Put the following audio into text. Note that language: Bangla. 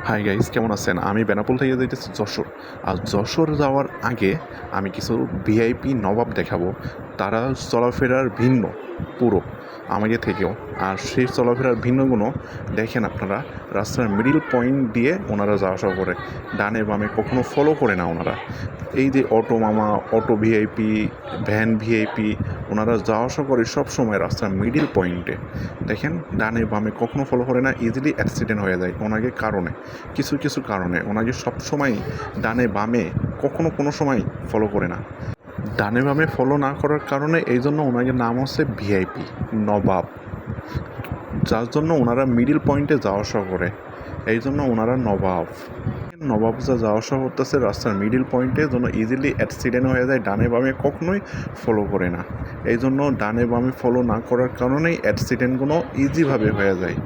হাই গাইস, কেমন আছেন? আমি বেনাপোল থেকে যাইতেছি যশোর। আর যশোর যাওয়ার আগে আমি কিছু ভিআইপি নবাব দেখাবো। তারা চলাফেরার ভিন্ন পুরো আমাকে থেকেও। আর সেই চলাফেরার ভিন্নগুলো দেখেন আপনারা। রাস্তার মিডিল পয়েন্ট দিয়ে ওনারা যাওয়া আসা করে, ডানে বামে কখনো ফলো করে না ওনারা। এই যে অটো মামা, অটো ভিআইপি, ভ্যান ভিআইপি, ওনারা যাওয়া আসা করে সব সময় রাস্তার মিডিল পয়েন্টে। দেখেন ডানে বামে কখনো ফলো করে না, ইজিলি অ্যাক্সিডেন্ট হয়ে যায় ওনাকে কারণে, কিছু কিছু কারণে। ওনাকে সবসময় ডানে বামে কখনো কোনো সময় ফলো করে না। ডানে বামে ফলো না করার কারণে এই জন্য ওনাকে নাম হচ্ছে ভিআইপি নবাব, যার জন্য ওনারা মিডিল পয়েন্টে যাওয়া আসা করে, এই জন্য ওনারা নবাব। নবাব যা যাওয়া আসা করতেছে রাস্তার মিডিল পয়েন্টে, জন্য ইজিলি অ্যাক্সিডেন্ট হয়ে যায়। ডানে বামে কখনোই ফলো করে না, এই জন্য ডানে বামে ফলো না করার কারণেই অ্যাক্সিডেন্টগুলো ইজিভাবে হয়ে যায়।